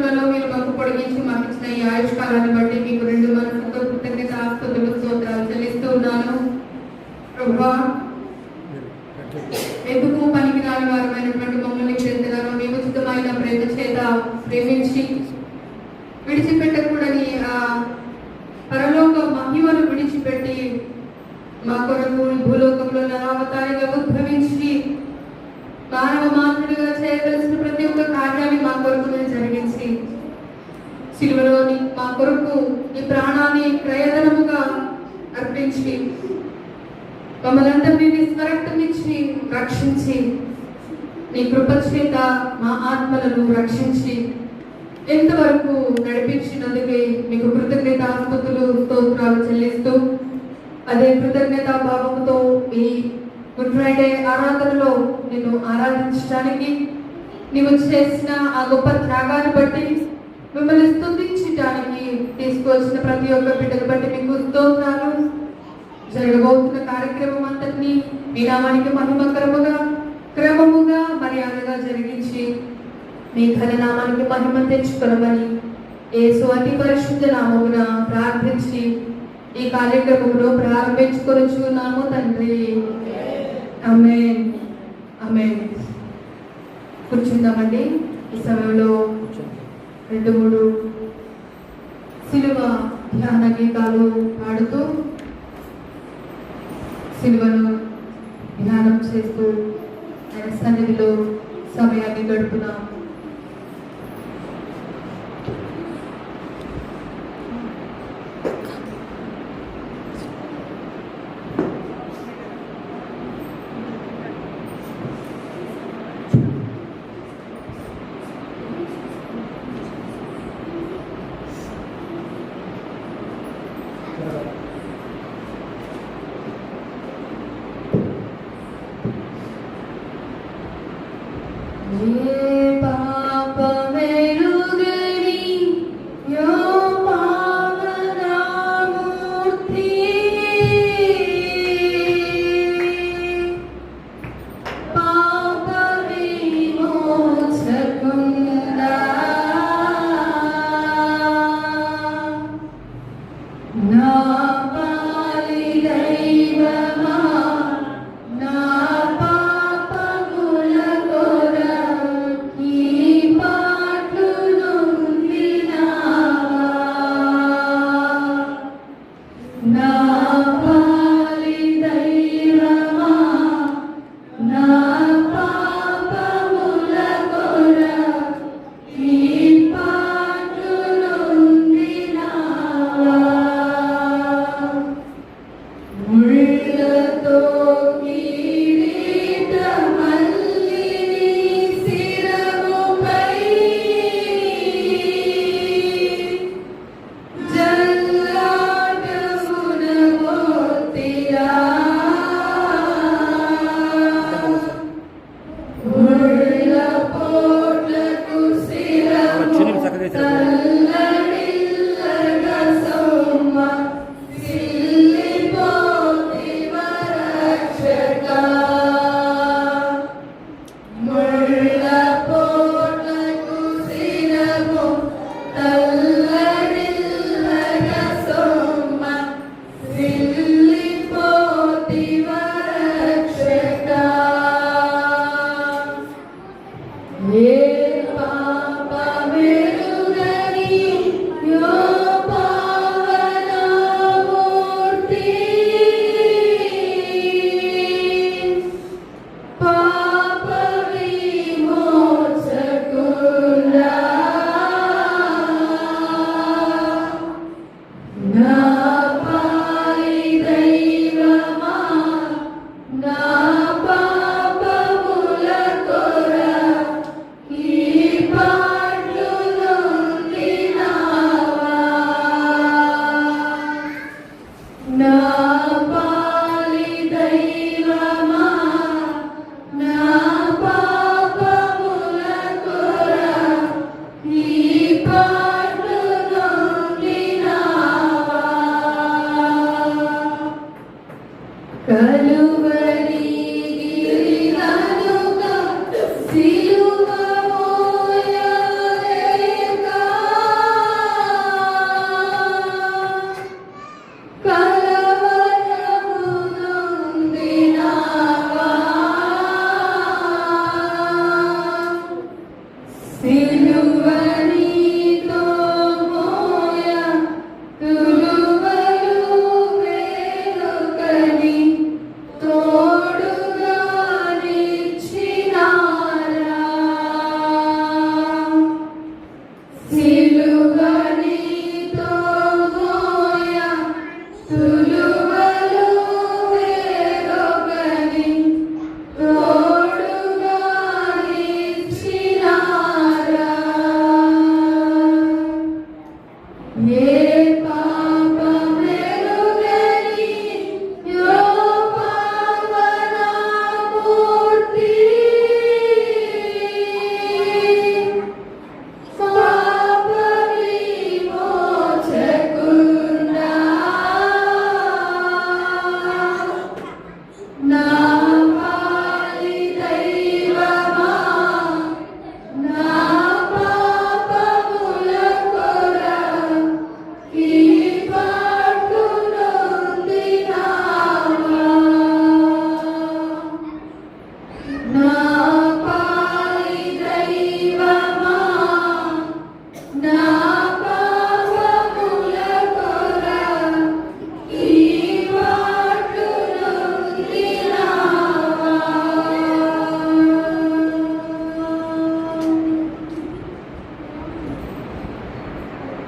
దినములలో మీరు మాకు పొడిగించి మాకు ఇచ్చిన ఈ ఆయుష్కాలాన్ని బట్టి మీకు రెండు మనసుతో కృతజ్ఞత ఆస్తుతులు స్తోత్రాలు చెల్లిస్తూ ఉన్నాను. ప్రభువా, ఎందుకు పనికిరాని వారమైనటువంటి మమ్మల్ని ఎంతగానో మీ ఉచితమైన ప్రేమ చేత ప్రేమించి విడిచిపెట్టకూడని ఆ పరలోక మహిమను విడిచిపెట్టి మా కొరకు భూలోకంలో నరావతారిగా ఉద్భవించి మానవ మాతృడిగా చేయవలసిన ప్రతి ఒక్క కార్యాన్ని మా కొరకు జరిగించి సిలువలోని మా కొరకు ఈ ప్రాణాన్ని క్రయధనముగా అర్పించి మమ్మల్ందరినీ స్వరక్తమిచ్చి రక్షించి నీ కృప చేత మా ఆత్మలను రక్షించి ఎంతవరకు నడిపించినందుకే మీకు కృతజ్ఞతాస్తుతులు స్తోత్రాలు చెల్లిస్తూ అదే కృతజ్ఞతా భావంతో ఈ గుడ్ ఫ్రైడే ఆరాధనలో నిన్ను ఆరాధించడానికి నీవు చేసిన ఆ గొప్ప త్యాగాన్ని బట్టి మిమ్మల్ని స్తుతించడానికి తీసుకువచ్చిన ప్రతి ఒక్క బిడ్డను బట్టి మీకు స్తోత్రాలు. జరగబోతున్న కార్యక్రమం అంతటినీ మీ నామానికి మహిమకరముగా క్రమముగా మర్యాదగా జరిగించి మీ ఘననామానికి మహిమ తెచ్చుకొనమని యేసు అతి పరిశుద్ధ నామమున ప్రార్థించి ఈ కార్యక్రమంలో ప్రారంభించుకొనుచున్నాము తండ్రి. ఆమేన్. ఆమేన్. కూర్చుందామండి. ఈ సమయంలో 2-3 సిలువ ధ్యాన గీతాలు పాడుతూ సిలువను ధ్యానం చేస్తూ ఆయన సన్నిధిలో సమయాన్ని గడుపుదాం. ఏ పాపమెరుగని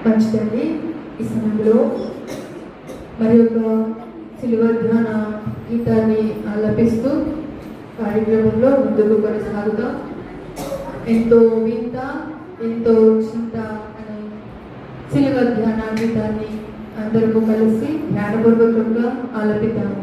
మంచిదండి. ఈ సమయంలో మరి ఒక శిలువ ధ్యాన గీతాన్ని ఆలపిస్తూ కార్యక్రమంలో ముందుకు కొనసాగుతాం. ఎంతో వింత ఎంతో చింత అనే శిలువ ధ్యాన గీతాన్ని అందరూ కలిసి జ్ఞానపూర్వకంగా ఆలపిద్దాము.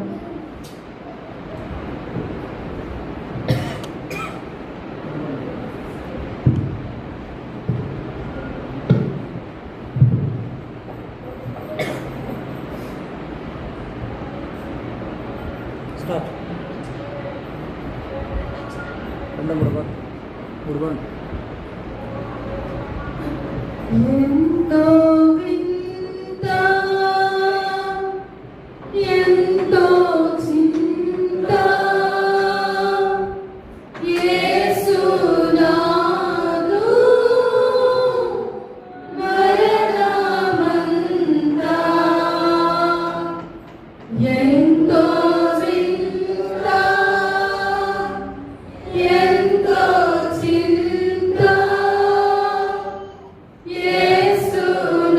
స్టార్ట్. ఎంతో వింత ఎంతో చింత యేసునాథు మరణమంత ఎంతో వింత ఎంతో చింత యేసునాథు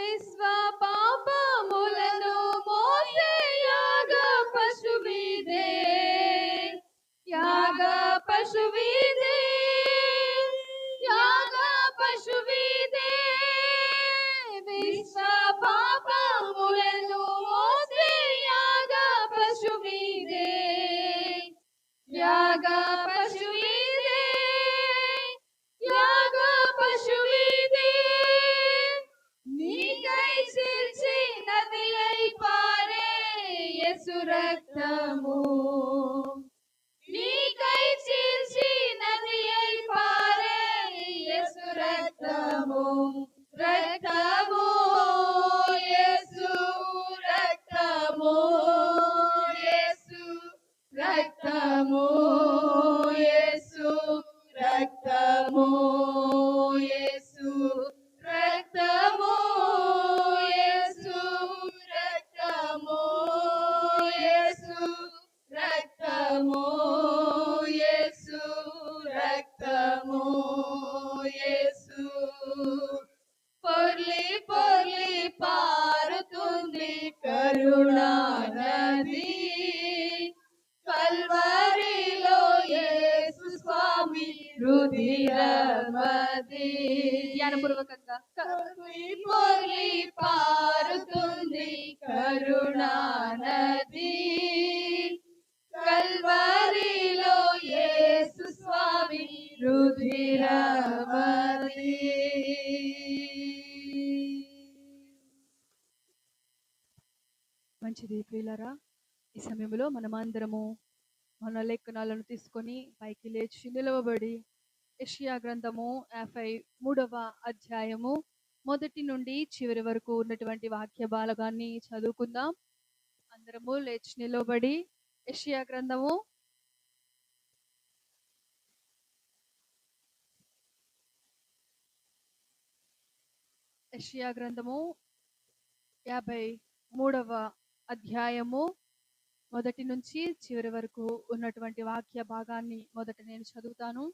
విశ్వ పాపములను మోసే యాగ పశువిదే, యాగ పశువిదే, యాగ పశువిదే. విశ్వ పాపములను మోసే యాగ పశువిదే, యాగ పశువిదే, యాగ పశువిదే. నీకై చిల్చి నది అయి పారే యేసు రక్తము, నీకై చిల్చి నది అయి పారే యేసు రక్తము, రక్తము యేసు రక్తము, యేసు రక్తము, యేసు రక్తము, యేసు రక్తము, యేసు రక్తము, యేసు రక్తము, యేసు రక్తము, యేసు. పొర్లి పొర్లి పారుతుంది కరుణా నది, కల్వరిలో యేసు స్వామి రుధిరమది. జ్ఞానపూర్వకంగా పొర్లి పొర్లి పారుతుంది కరుణా నది, కల్వరిలో యేసు స్వామి రుధిరమది. మంచిది ప్రియులారా, ఈ సమయంలో మనమందరము మన లేఖనాలను తీసుకొని పైకి లేచి నిలవబడి యెషయా గ్రంథము 53వ అధ్యాయము 1 నుండి చివరి వరకు ఉన్నటువంటి వాక్య భాగాన్ని చదువుకుందాం. అందరము లేచి నిలవబడి యెషయా గ్రంథము యెషయా గ్రంథము 53వ అధ్యాయము 1 నుంచి చివరి వరకు ఉన్నటువంటి వాక్య భాగాన్ని మొదట నేను చదువుతాను.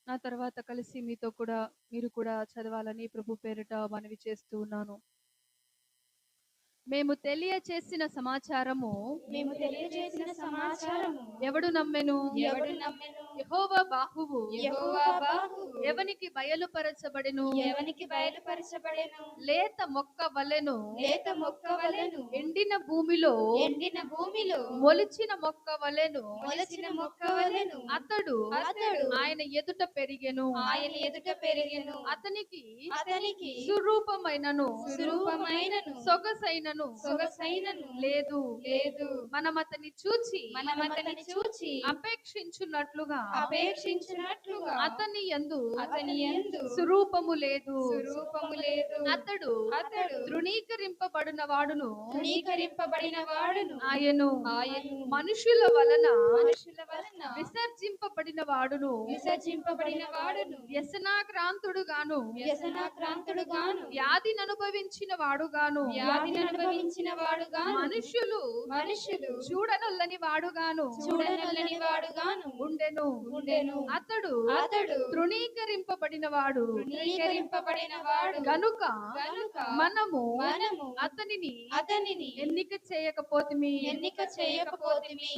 నా తర్వాత కలిసి మీతో కూడా మీరు కూడా చదవాలని ప్రభు పేరిట మనవి చేస్తూ ఉన్నాను. మేము తెలియచేసిన సమాచారము ఎవడు నమ్మెను, యెహోవా బాహువు ఎవనికి బయలుపరచబడెను, లేత మొక్క వలెను ఎండిన భూమిలో మొలిచిన మొక్క వలెను అతడు ఆయన ఎదుట పెరిగెను, అతనికి సురూపమైనను సొగసైనను లేదు. మనం అతన్ని చూచి అపేక్షించున్నట్లుగా అతని యందు స్వరూపము లేదు. అతడు తృణీకరింపబడిన వాడును ఆయను, మనుషుల వలన విసర్జింపబడిన వాడును వ్యసనాక్రాంతుడు గాను వ్యాధిని అనుభవించిన వాడుగాను మనుషులు చూడనొల్లని వాడుగాను ఉండెను. అతడు తృణీకరింపబడిన వాడు గనుక మనము అతనిని ఎన్నిక చేయకపోతిమి.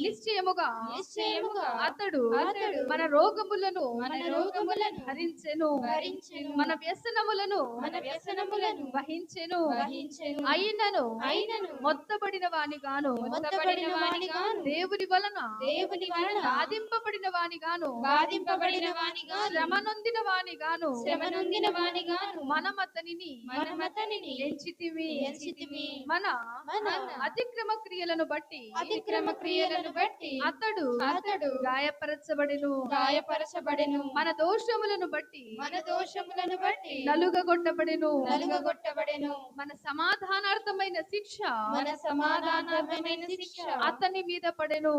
నిశ్చయముగా అతడు మన రోగములను భరించెను, మన వ్యసనములను వహించెను. అయినను మొత్తబడిన వాని గాను దేవుని వలన బాధింపబడిన వాని గాను శ్రమ నొందిన వాని గాను మనం అతనిని ఎంచితిమి. మన అతిక్రమ క్రియలను బట్టి అతడు గాయపరచబడెను, మన దోషములను బట్టి నలుగగొట్టబడెను. మన సమాధానార్థమైన శిక్ష అతని మీద పడెను.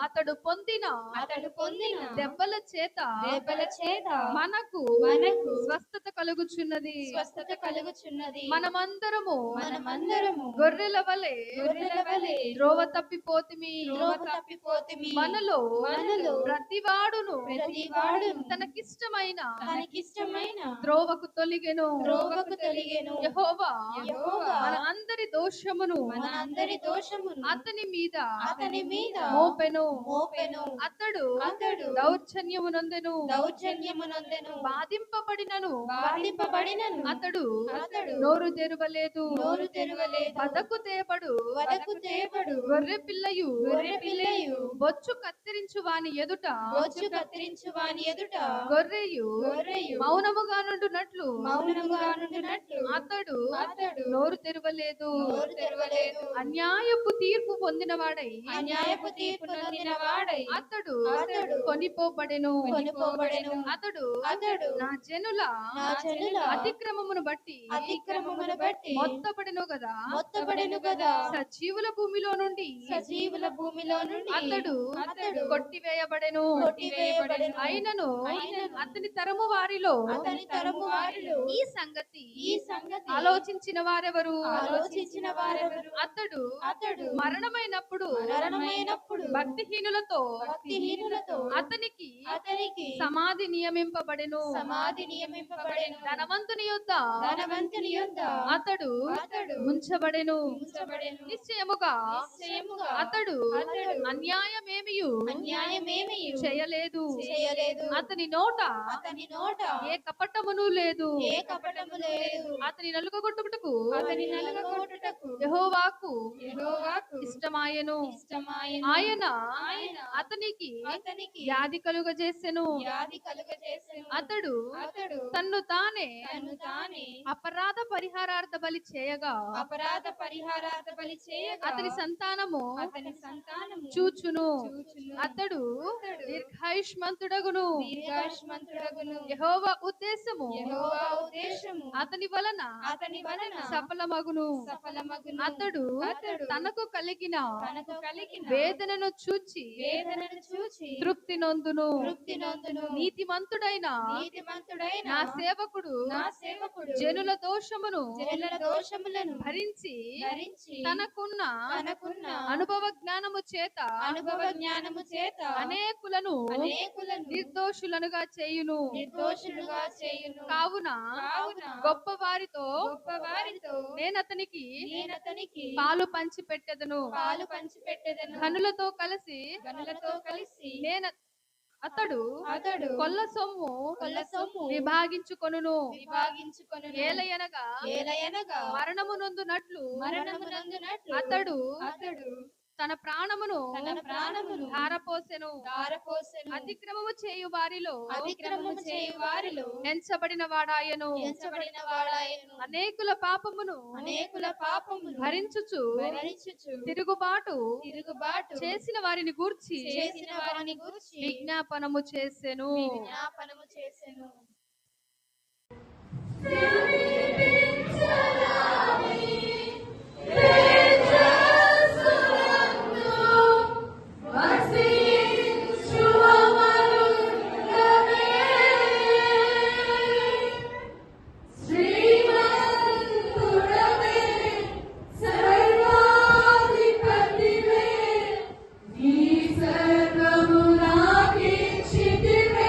అతడు పొందిన దెబ్బల చేత మనకు స్వస్థత కలుగుచున్నది. మనమందరము గొర్రెల వలె ద్రోవ తప్పిపోతిమి. మనలో ప్రతివాడును తనకిష్టమైన ద్రోవకు తొలిగెను. యెహోవా మన అందరి దోషమును అతని మీద మోపెను. అతడు దౌర్జన్యమునందెను. బాధింపబడినను అతడు నోరు తెరవలేదు. వదకు తేబడు గొర్రె పిల్లయు బొచ్చు కత్తిరించు వాని ఎదుట గొర్రెయు మౌనముగా నుండునట్లు అతడు నోరు తెరవలేదు. అన్యాయపు తీర్పు పొందినవాడై అతడు కొనిపోబడెను. అతడు నా జనుల అతిక్రమమును బట్టి మొత్తబడెను గదా. సజీవుల భూమిలో నుండి అతడు కొట్టివేయబడెను. అయినను అతని తరము వారిలో ఈ సంగతి ఆలోచించిన వారెవరు? అతడు మరణమైనప్పుడు భక్తిహీనులతో అతనికి సమాధి నియమింపబడెను. ధనవంతుని యొద్ద అతడు ఉంచబడెను. నిశ్చయముగా అతడు అన్యాయమేమియు చేయలేదు. అతని నోట ఏ కపటమును లేదు. అతని నలుగగొట్టుటకు యెహోవాకు ఇష్టమాయెను. ఆయన అతనికి వ్యాధి కలుగజేసెను. అతడు తన్ను తానే అపరాధ పరిహారార్థ బలి చేయగా అతని సంతానము చూచును. అతడు దీర్ఘాయుష్మంతుడగును. యెహోవా ఉద్దేశము అతని వలన సఫలమగును. అతడు తనకు కలిగిన వేదనను చూచి తృప్తి నొందును. నీతిమంతుడైన నా సేవకుడు జనుల దోషములను భరించి తనకున్న అనుభవ జ్ఞానము చేత అనేకులను నిర్దోషులనుగా చేయును. కావున గొప్ప వారితో నేనతనికి పాలు పంచి పెట్టెదను. ఘనులతో కలిసి అతడు కొల్ల సొమ్ము విభాగించుకొనును. ఏలయనగా మరణము నొందునట్లు అతడు తన ప్రాణమును ధారపోసెను. అతిక్రమము చేయు వారిలో ఎంచబడిన వాడాయను. అనేకుల పాపమును భరించుచు తిరుగుబాటు చేసిన వారిని గూర్చి విజ్ఞాపనము చేసెను. సర్వము నాకిచ్చితివే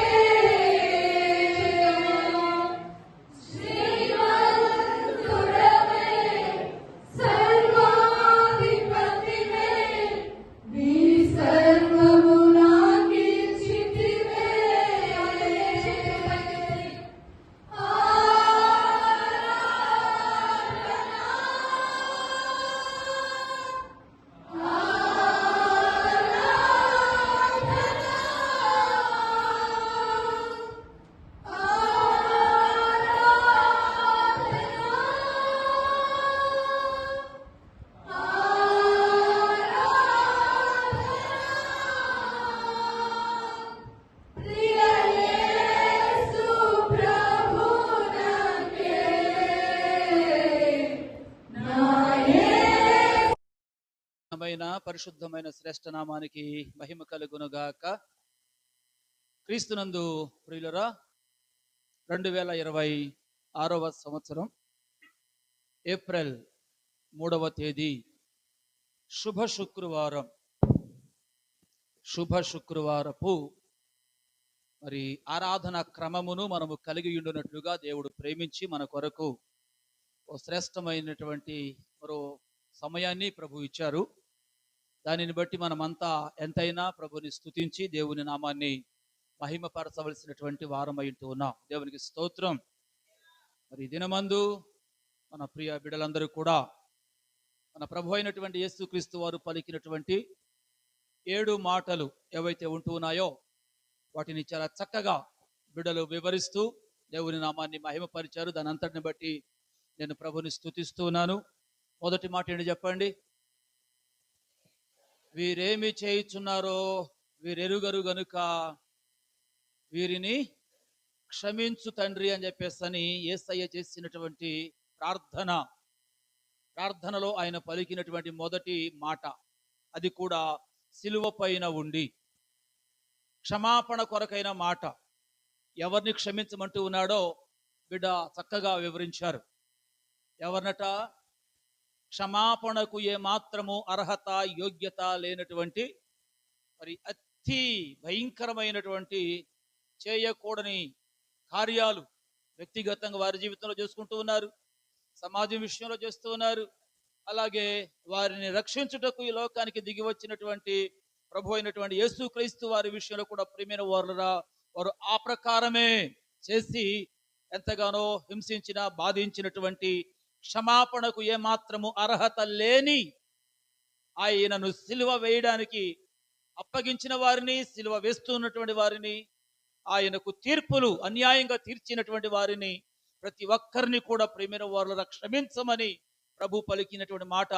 ఘనమైన పరిశుద్ధమైన శ్రేష్ఠ నామానికి మహిమ కలుగునుగాక. క్రీస్తునందు ప్రియులరా, 2026వ సంవత్సరం ఏప్రిల్ 3వ తేదీ శుభ శుక్రవారపు మరి ఆరాధన క్రమమును మనము కలిగి ఉండునట్లుగా దేవుడు ప్రేమించి మన కొరకు ఓ శ్రేష్టమైనటువంటి మరో సమయాన్ని ప్రభు ఇచ్చారు. దానిని బట్టి మనమంతా ఎంతైనా ప్రభుని స్తుతించి దేవుని నామాన్ని మహిమపరచవలసినటువంటి వారమై ఉంటూ ఉన్నాం. దేవునికి స్తోత్రం. మరి దినమందు మన ప్రియ బిడ్డలందరూ కూడా మన ప్రభు అయినటువంటి యేసుక్రీస్తు వారు పలికినటువంటి 7 మాటలు ఏవైతే ఉంటూ ఉన్నాయో వాటిని చాలా చక్కగా బిడ్డలు వివరిస్తూ దేవుని నామాన్ని మహిమపరిచారు. దాని అంతటిని బట్టి నేను ప్రభుని స్తుతిస్తూ ఉన్నాను. మొదటి మాట ఏంటి చెప్పండి? వీరేమి చేయుచున్నారో వీరెరుగరు గనుక వీరిని క్షమించు తండ్రి అని చెప్పేసి యేసయ్య చేసినటువంటి ప్రార్థనలో ఆయన పలికినటువంటి మొదటి మాట, అది కూడా సిలువ పైన ఉండి క్షమాపణ కొరకైన మాట. ఎవరిని క్షమించమంటూ ఉన్నాడో బిడ్డ చక్కగా వివరించారు. ఎవరినట? క్షమాపణకు ఏమాత్రము అర్హత యోగ్యత లేనటువంటి మరి అతి భయంకరమైనటువంటి చేయకూడని కార్యాలు వ్యక్తిగతంగా వారి జీవితంలో చేసుకుంటూ ఉన్నారు, సమాజం విషయంలో చేస్తూ ఉన్నారు. అలాగే వారిని రక్షించుటకు ఈ లోకానికి దిగి వచ్చినటువంటి ప్రభు అయినటువంటి యేసుక్రీస్తు వారి విషయంలో కూడా ప్రియమైన వారు ఆ ప్రకారమే చేసి ఎంతగానో హింసించిన బాధించినటువంటి క్షమాపణకు ఏమాత్రము అర్హత లేని ఆయనను సిలువ వేయడానికి అప్పగించిన వారిని, సిలువ వేస్తున్నటువంటి వారిని, ఆయనకు తీర్పులు అన్యాయంగా తీర్చినటువంటి వారిని ప్రతి ఒక్కరిని కూడా ప్రియమైన వారుల క్షమించమని ప్రభు పలికినటువంటి మాట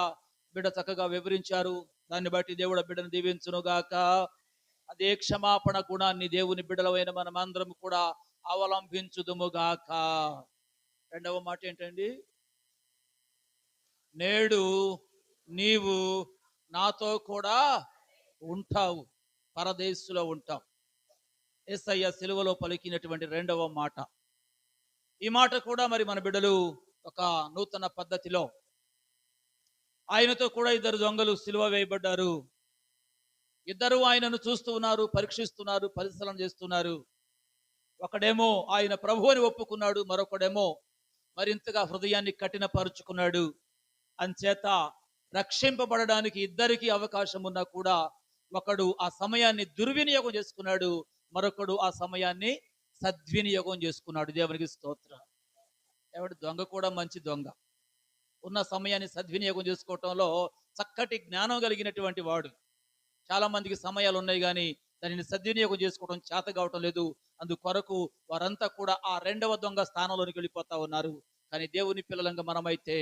బిడ్డ చక్కగా వివరించారు. దాన్ని బట్టి దేవుడు బిడ్డను దీవించునుగాక. అదే క్షమాపణ గుణాన్ని దేవుని బిడ్డలమైన మనం అందరం కూడా అవలంబించుదుముగాక. రెండవ మాట ఏంటండి? నేడు నీవు నాతో కూడా ఉంటావు, పరదేశులో ఉంటావు. యేసయ్య సిలువలో పలికినటువంటి రెండవ మాట. ఈ మాట కూడా మరి మన బిడ్డలు ఒక నూతన పద్ధతిలో, ఆయనతో కూడా 2 దొంగలు సిలువ వేయబడ్డారు. ఇద్దరు ఆయనను చూస్తూ ఉన్నారు, పరీక్షిస్తున్నారు, పరిశీలన చేస్తున్నారు. ఒకడేమో ఆయన ప్రభు అని ఒప్పుకున్నాడు, మరొకడేమో మరింతగా హృదయాన్ని కఠినపరుచుకున్నాడు. అంచేత రక్షింపబడడానికి ఇద్దరికి అవకాశం ఉన్నా కూడా ఒకడు ఆ సమయాన్ని దుర్వినియోగం చేసుకున్నాడు, మరొకడు ఆ సమయాన్ని సద్వినియోగం చేసుకున్నాడు. దేవునికి స్తోత్రం. ఎవడు దొంగ కూడా మంచి దొంగ. ఉన్న సమయాన్ని సద్వినియోగం చేసుకోవటంలో చక్కటి జ్ఞానం కలిగినటువంటి వాడు. చాలా మందికి సమయాలు ఉన్నాయి కానీ దానిని సద్వినియోగం చేసుకోవడం చేత కావటం లేదు. అందుకొరకు వారంతా కూడా ఆ రెండవ దొంగ స్థానంలోనికి వెళ్ళిపోతా ఉన్నారు. కానీ దేవుని పిల్లలంగా మనమైతే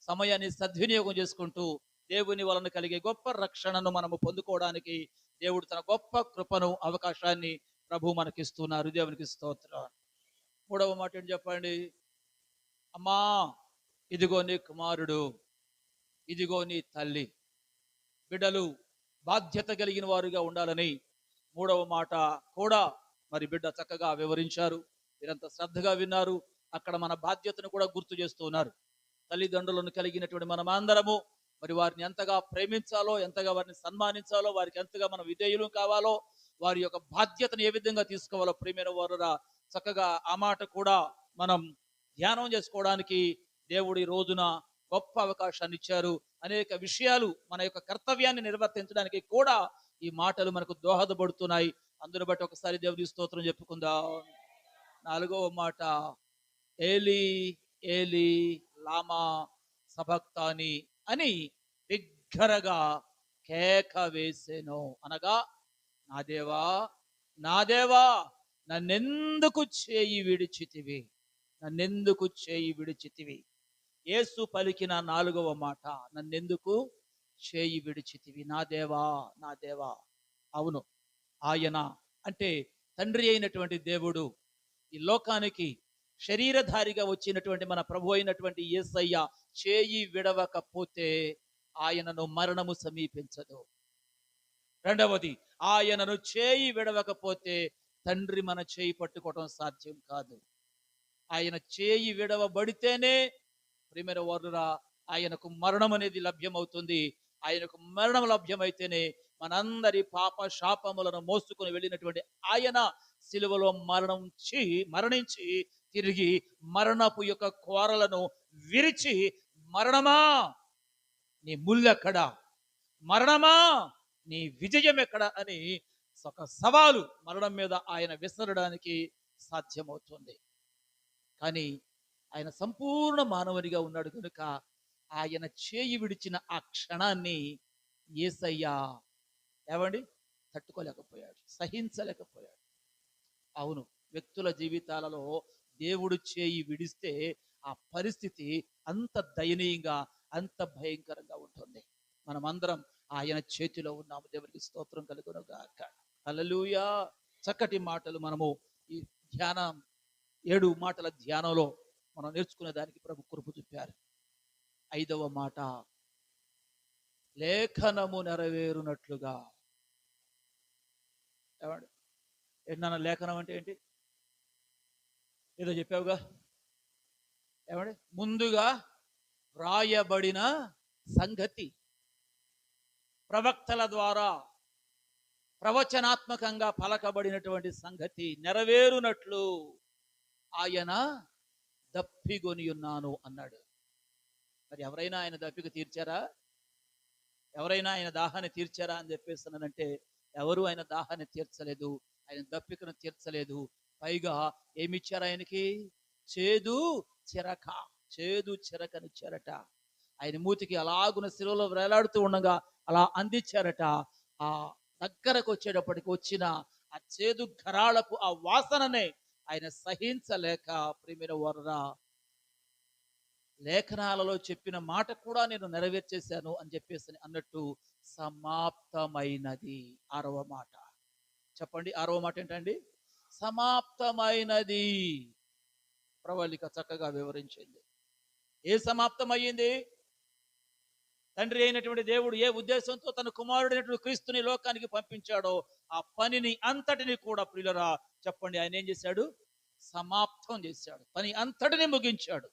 సమయాన్ని సద్వినియోగం చేసుకుంటూ దేవుని వలన కలిగే గొప్ప రక్షణను మనము పొందుకోవడానికి దేవుడు తన గొప్ప కృపను, అవకాశాన్ని ప్రభు మనకిస్తున్నారు. దేవునికి స్తోత్రం. మూడవ మాట ఏంటి చెప్పండి? అమ్మా, ఇదిగో నీ కుమారుడు, ఇదిగో నీ తల్లి. బిడ్డలు బాధ్యత కలిగిన వారుగా ఉండాలని మూడవ మాట కూడా మరి బిడ్డ చక్కగా వివరించారు. మీరంతా శ్రద్ధగా విన్నారు. అక్కడ మన బాధ్యతను కూడా గుర్తు చేస్తూ ఉన్నారు. తల్లిదండ్రులను కలిగినటువంటి మనమందరము మరి వారిని ఎంతగా ప్రేమించాలో, ఎంతగా వారిని సన్మానించాలో, వారికి ఎంతగా మనం విధేయులు కావాలో, వారి యొక్క బాధ్యతను ఏ విధంగా తీసుకోవాలో ప్రియమైన వారురా చక్కగా ఆ మాట కూడా మనం ధ్యానం చేసుకోవడానికి దేవుడి రోజున గొప్ప అవకాశాన్ని ఇచ్చారు. అనేక విషయాలు మన యొక్క కర్తవ్యాన్ని నిర్వర్తించడానికి కూడా ఈ మాటలు మనకు దోహదపడుతున్నాయి. అందును బట్టి ఒకసారి దేవుని స్తోత్రం చెప్పుకుందాం. నాలుగవ మాట, ఏలీ ఏలీ లామా సబక్తాని అని బిగ్గరగా కేక వేసెను. అనగా, నా దేవా, నా దేవా, నన్నెందుకు చేయి విడిచితివి, నన్నెందుకు చేయి విడిచితివి. యేసు పలికిన 4వ మాట, నన్నెందుకు చేయి విడిచితివి. నా దేవా, నా దేవా. అవును, ఆయన అంటే తండ్రి అయినటువంటి దేవుడు ఈ లోకానికి శరీరధారిగా వచ్చినటువంటి మన ప్రభు అయినటువంటి యేసయ్య చేయి విడవకపోతే ఆయనను మరణము సమీపించదు. రెండవది, ఆయనను చేయి విడవకపోతే తండ్రి మన చేయి పట్టుకోవడం సాధ్యం కాదు. ఆయన చేయి విడవబడితేనే ప్రియమైన వారురా ఆయనకు మరణం అనేది లభ్యమవుతుంది. ఆయనకు మరణం లభ్యమైతేనే మనందరి పాప శాపములను మోసుకొని వెళ్ళినటువంటి ఆయన సిలువలో మరణించి తిరిగి మరణపు యొక్క కోరలను విరిచి, మరణమా నీ ముల్లెక్కడ, మరణమా నీ విజయం ఎక్కడ అని ఒక సవాలు మరణం మీద ఆయన విసరడానికి సాధ్యమవుతుంది. కానీ ఆయన సంపూర్ణ మానవునిగా ఉన్నాడు కనుక ఆయన చేయి విడిచిన ఆ క్షణాన్ని యేసయ్య ఏమండి తట్టుకోలేకపోయాడు, సహించలేకపోయాడు. అవును, వ్యక్తుల జీవితాలలో దేవుడు చేయి విడిస్తే ఆ పరిస్థితి అంత దయనీయంగా, అంత భయంకరంగా ఉంటుంది. మనమందరం ఆయన చేతిలో ఉన్నాము. దేవునికి స్తోత్రం కలుగును గాక. హల్లెలూయా. చక్కటి మాటలు మనము ఈ ధ్యానం 7 మాటల ధ్యానంలో మనం నేర్చుకునే దానికి ప్రభు కృప చూపారు. 5వ మాట, లేఖనము నెరవేరునట్లుగా. ఏమండి ఏంటన్నా లేఖనం అంటే ఏంటి? ఏదో చెప్పావుగా. ఏమండి ముందుగా వ్రాయబడిన సంగతి, ప్రవక్తల ద్వారా ప్రవచనాత్మకంగా పలకబడినటువంటి సంగతి నెరవేరునట్లు ఆయన దప్పిగొని ఉన్నాను అన్నాడు. మరి ఎవరైనా ఆయన దప్పిక తీర్చారా? ఎవరైనా ఆయన దాహాన్ని తీర్చారా అని చెప్పేస్తున్నానంటే ఎవరు ఆయన దాహాన్ని తీర్చలేదు, ఆయన దప్పికను తీర్చలేదు. పైగా ఏమిచ్చారు ఆయనకి? చేదు చిరకనిచ్చారట. ఆయన మూతికి అలాగున శిలువలో వేలాడుతూ ఉండగా అలా అందించారట. ఆ దగ్గరకు వచ్చేటప్పటికి వచ్చిన ఆ చేదు గరాళపు ఆ వాసననే ఆయన సహించలేక, ప్రియమైన వారురా, లేఖనాలలో చెప్పిన మాట కూడా నేను నెరవేర్చేశాను అని చెప్పేసి అన్నట్టు సమాప్తమైనది. 6వ మాట చెప్పండి. 6వ మాట ఏంటండి? సమాప్తమైనది. ప్రవళిక చక్కగా వివరించింది. ఏ సమాప్తమయ్యింది? తండ్రి అయినటువంటి దేవుడు ఏ ఉద్దేశంతో తన కుమారుడైనటువంటి క్రీస్తుని లోకానికి పంపించాడో ఆ పనిని అంతటిని కూడా ప్రియులరా చెప్పండి, ఆయన ఏం చేశాడు? సమాప్తం చేశాడు. పని అంతటిని ముగించాడు.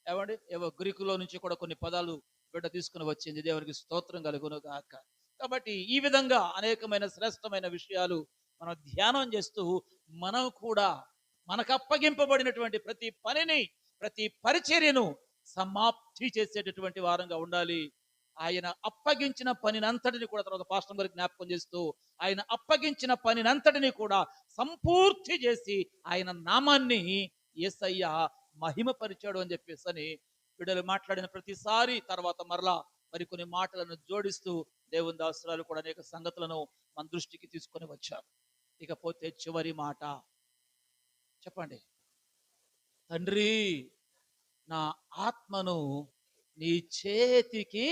ఏమండి ఏవో గ్రీకులో నుంచి కూడా కొన్ని పదాలు బిడ్డ తీసుకుని వచ్చింది. దేవునికి స్తోత్రం కలుగును గాక. కాబట్టి ఈ విధంగా అనేకమైన శ్రేష్టమైన విషయాలు మనం ధ్యానం చేస్తూ మనం కూడా మనకు అప్పగింపబడినటువంటి ప్రతి పనిని, ప్రతి పరిచర్యను సమాప్తి చేసేటటువంటి వారంగా ఉండాలి. ఆయన అప్పగించిన పనినంతటిని కూడా, తర్వాత పాస్టర్ గారికి జ్ఞాపకం చేస్తూ, ఆయన అప్పగించిన పనినంతటిని కూడా సంపూర్తి చేసి ఆయన నామాన్ని యేసయ్య మహిమపరిచాడు అని చెప్పేసి అని బిడ్డలు మాట్లాడిన ప్రతిసారి తర్వాత మరలా మరికొన్ని మాటలను జోడిస్తూ దేవుని దాసురాలు కూడా అనేక సంగతులను మన దృష్టికి తీసుకొని వచ్చారు. ఇకపోతే చివరి మాట చెప్పండి. తండ్రి, నా ఆత్మను నీ చేతికి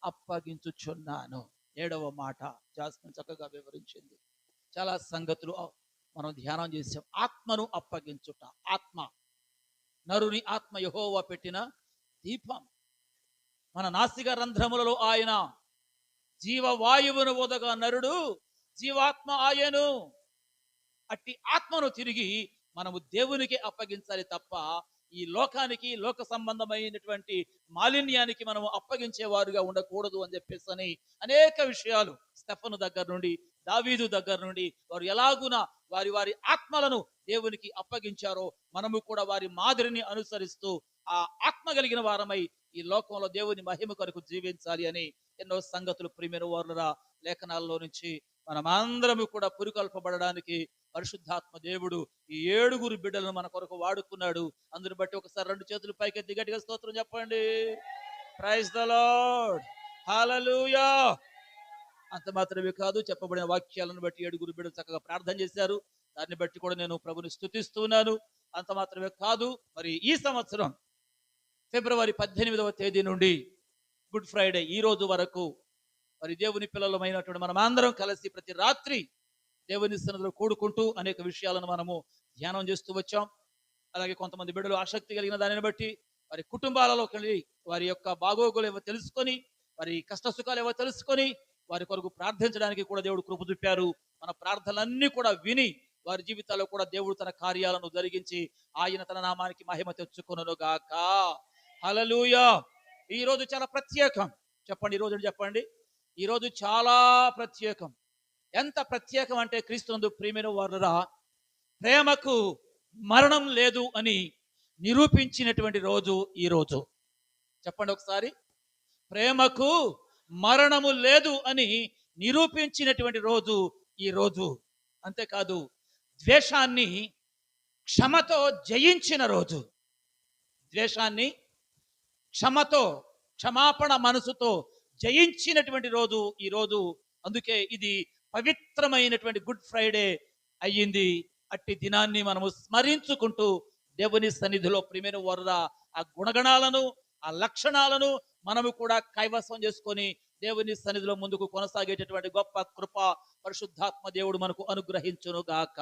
అప్పగించుచున్నాను. 7వ మాట జాస్మిన్ చక్కగా వివరించింది. చాలా సంగతులు మనం ధ్యానం చేసాం. ఆత్మను అప్పగించుట. ఆత్మ, నరుని ఆత్మ యెహోవా పెట్టిన దీపం. మన నాసిక రంధ్రములలో ఆయన జీవవాయువును వదగా నరుడు జీవాత్మ ఆయను. అట్టి ఆత్మను తిరిగి మనము దేవునికి అప్పగించాలి తప్ప ఈ లోకానికి, లోక సంబంధమైనటువంటి మాలిన్యానికి మనము అప్పగించేవారుగా ఉండకూడదు అని చెప్పేసి అనేక విషయాలు స్టెఫను దగ్గర నుండి, దావీదు దగ్గర నుండి వారు ఎలాగున వారి వారి ఆత్మలను దేవునికి అప్పగించారో మనము కూడా వారి మాదిరిని అనుసరిస్తూ ఆ ఆత్మ కలిగిన వారమై ఈ లోకంలో దేవుని మహిమ కొరకు జీవించాలి అని ఎన్నో సంగతులు ప్రియమైన వారులరా లేఖనాల్లో నుంచి మనమందరము కూడా పురికొల్పబడడానికి పరిశుద్ధాత్మ దేవుడు ఈ 7 బిడ్డలను మన కొరకు వాడుకున్నాడు. అందుని బట్టి ఒకసారి 2 చేతులు పైకెత్తి గట్టిగా స్తోత్రం చెప్పండి. Praise the Lord. హల్లెలూయా. అంత మాత్రమే కాదు, చెప్పబడిన వాక్యాలను బట్టి 7 బిడ్డలు చక్కగా ప్రార్థన చేశారు. దాన్ని బట్టి కూడా నేను ప్రభుని స్తుతిస్తున్నాను. అంత మాత్రమే కాదు, మరి ఈ సంవత్సరం ఫిబ్రవరి 18వ తేదీ నుండి గుడ్ ఫ్రైడే ఈ రోజు వరకు మరి దేవుని పిల్లలమైనటువంటి మనం అందరం కలిసి ప్రతి రాత్రి దేవుని సన్నిధిలో కూడుకుంటూ అనేక విషయాలను మనము ధ్యానం చేస్తూ వచ్చాం. అలాగే కొంతమంది బిడ్డలు ఆసక్తి కలిగిన దానిని బట్టి వారి కుటుంబాలలోకి వెళ్ళి వారి యొక్క బాగోగులు తెలుసుకొని వారి కష్ట సుఖాలు ఏవో తెలుసుకొని వారి కొరకు ప్రార్థించడానికి కూడా దేవుడు కృప చూపారు. మన ప్రార్థనలన్నీ కూడా విని వారి జీవితాల్లో కూడా దేవుడు తన కార్యాలను జరిగించి ఆయన తన నామానికి మహిమ తెచ్చుకొనును గాక. హల్లెలూయా. ఈ రోజు చాలా ప్రత్యేకం. చెప్పండి, ఈ రోజు చెప్పండి. ఈ రోజు చాలా ప్రత్యేకం. ఎంత ప్రత్యేకం అంటే క్రీస్తునందు ప్రియమైన వారురా, ప్రేమకు మరణం లేదు అని నిరూపించినటువంటి రోజు ఈ రోజు. చెప్పండి ఒకసారి. ప్రేమకు మరణము లేదు అని నిరూపించినటువంటి రోజు ఈ రోజు. అంతేకాదు, ద్వేషాన్ని క్షమతో జయించిన రోజు. ద్వేషాన్ని క్షమతో, క్షమాపణ మనసుతో జయించినటువంటి రోజు ఈ రోజు. అందుకే ఇది పవిత్రమైనటువంటి గుడ్ ఫ్రైడే అయ్యింది. అట్టి దినాన్ని మనము స్మరించుకుంటూ దేవుని సన్నిధిలో ప్రియమైన వారురా ఆ గుణగణాలను, ఆ లక్షణాలను మనము కూడా కైవసం చేసుకొని దేవుని సన్నిధిలో ముందుకు కొనసాగేటటువంటి గొప్ప కృప పరిశుద్ధాత్మ దేవుడు మనకు అనుగ్రహించును గాక.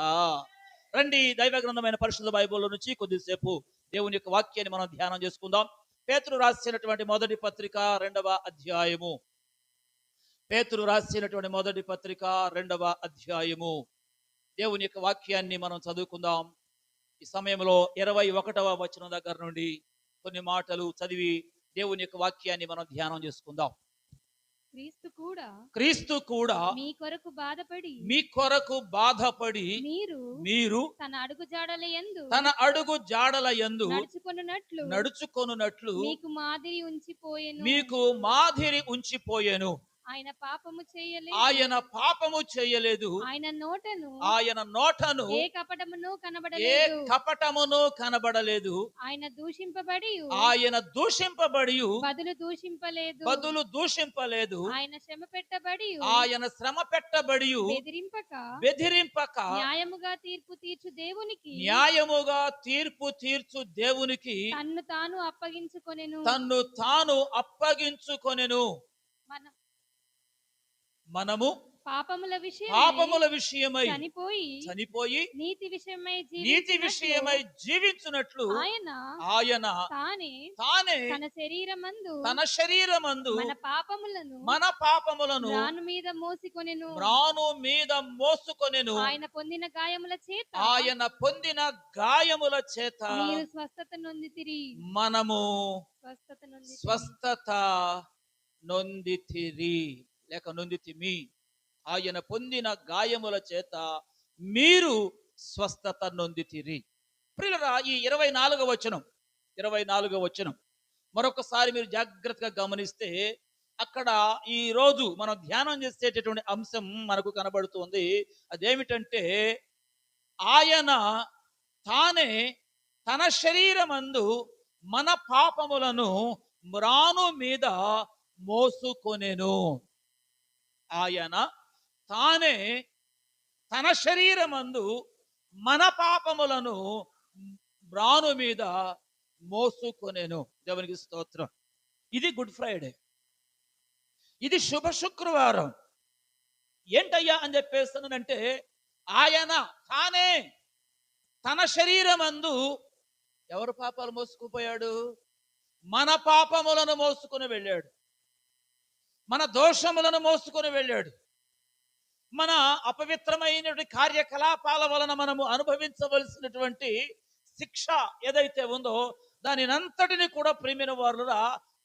రండి, దైవ గ్రంథమైన పరిశుద్ధ బైబిల్లో నుంచి కొద్దిసేపు దేవుని యొక్క వాక్యాన్ని మనం ధ్యానం చేసుకుందాం. పేతురు రాసినటువంటి మొదటి పత్రిక 2వ అధ్యాయము. పేతురు రాసినటువంటి మొదటి పత్రిక 2వ అధ్యాయము. దేవుని యొక్క వాక్యాన్ని మనం చదువుకుందాం. ఈ సమయంలో 21వ వచనం దగ్గర నుండి కొన్ని మాటలు చదివి దేవుని యొక్క వాక్యాన్ని మనం ధ్యానం చేసుకుందాం. క్రీస్తు కూడా మీ కొరకు బాధపడి మీరు తన అడుగు జాడల యందు నడుచుకొనున్నట్లు మీకు మాదిరి ఉంచిపోయెను. ఆయన పాపము చేయలేదు. ఆయన నోటను ఏ కపటమును కనబడలేదు. ఆయన దూషింపబడి బదులు దూషింపలేదు. ఆయన శ్రమ పెట్టబడి బెదిరింపక న్యాయముగా తీర్పు తీర్చు దేవునికి తన్ను తాను అప్పగించుకొనెను. మనము పాపముల విషయమై చనిపోయి నీతి విషయమై జీవించున్నట్లు ఆయన తానే తన శరీరమందు మన పాపములను మ్రాను మీద మోసుకొనెను. ఆయన పొందిన గాయముల చేత మనము స్వస్థత నొందితిరి లేక నొందితిమి. ఆయన పొందిన గాయముల చేత మీరు స్వస్థత నొందితిరి. ప్రియులారా, ఈ 24వ వచనం మరొకసారి మీరు జాగ్రత్తగా గమనిస్తే అక్కడ ఈ రోజు మనం ధ్యానం చేసేటటువంటి అంశం మనకు కనబడుతుంది. అదేమిటంటే, ఆయన తానే తన శరీరమందు మన పాపములను మ్రాను మీద మోసుకొనెను. ఆయన తానే తన శరీరమందు మన పాపములను మ్రాను మీద మోసుకొనెను. దేవునికి స్తోత్రం. ఇది గుడ్ ఫ్రైడే, ఇది శుభ శుక్రవారం. ఏంటయ్యా అని చెప్పేస్తానంటే, ఆయన తానే తన శరీరమందు ఎవరు పాపాలు మోసుకుపోయాడు? మన పాపములను మోసుకొని వెళ్ళాడు. మన దోషములను మోసుకొని వెళ్ళాడు. మన అపవిత్రమైనటువంటి కార్యకలాపాల వలన మనము అనుభవించవలసినటువంటి శిక్ష ఏదైతే ఉందో దానినంతటిని కూడా ప్రియమైన వారులా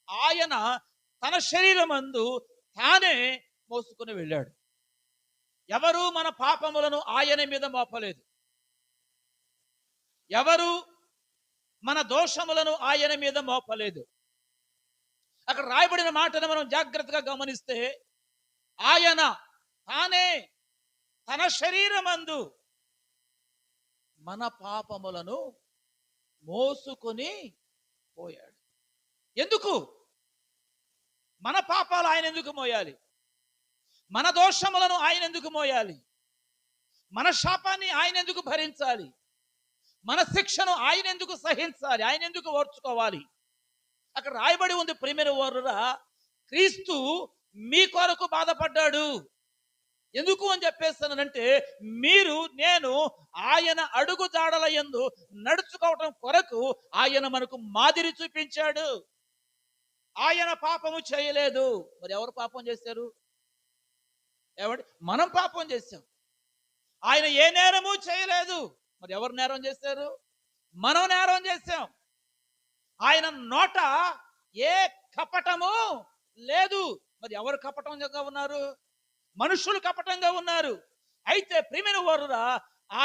ఆయన తన శరీరమందు తానే మోసుకొని వెళ్ళాడు. ఎవరు మన పాపములను ఆయన మీద మోపలేదు. ఎవరు మన దోషములను ఆయన మీద మోపలేదు. అక్కడ రాయబడిన మాటను మనం జాగ్రత్తగా గమనిస్తే, ఆయన తానే తన శరీరమందు మన పాపములను మోసుకొని పోయాడు. ఎందుకు? మన పాపాలు ఆయన ఎందుకు మోయాలి? మన దోషములను ఆయన ఎందుకు మోయాలి? మన శాపాన్ని ఆయన ఎందుకు భరించాలి? మన శిక్షను ఆయన ఎందుకు సహించాలి? ఆయన ఎందుకు ఓర్చుకోవాలి? అక్కడ రాయబడి ఉంది ప్రియమైన వారురా, క్రీస్తు మీ కొరకు బాధపడ్డాడు. ఎందుకు అని చెప్పేస్తానంటే, నేను ఆయన అడుగు జాడల యందు నడుచుకోవటం కొరకు ఆయన మనకు మాదిరి చూపించాడు. ఆయన పాపము చేయలేదు. మరి ఎవరు పాపం చేశారు? ఏమండి? మనం పాపం చేశాం. ఆయన ఏ నేరము చేయలేదు. మరి ఎవరు నేరం చేశారు? మనం నేరం చేశాం. ఆయన నోట ఏ కపటము లేదు. మరి ఎవరు కపటంగా ఉన్నారు? మనుషులు కపటంగా ఉన్నారు. అయితే ప్రియమైన వారురా,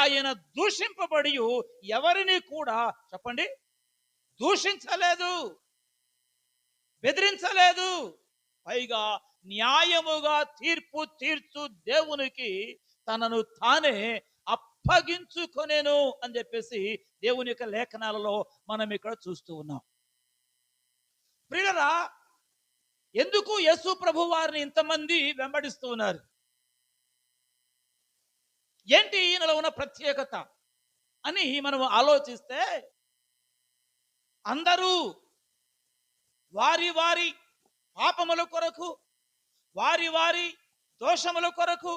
ఆయన దూషింపబడి ఎవరిని కూడా చెప్పండి దూషించలేదు, బెదిరించలేదు. పైగా న్యాయముగా తీర్పు తీర్చు దేవునికి తనను తానే అప్పగించుకొనేను అని చెప్పేసి దేవుని యొక్క లేఖనాలలో మనం ఇక్కడ చూస్తూ ఉన్నాం. ప్రియులరా, ఎందుకు యేసు ప్రభు వారిని ఇంతమంది వెంబడిస్తూ ఉన్నారు? ఏంటి ఈయనలో ఉన్న ప్రత్యేకత అని మనం ఆలోచిస్తే, అందరూ వారి వారి పాపముల కొరకు, వారి వారి దోషముల కొరకు,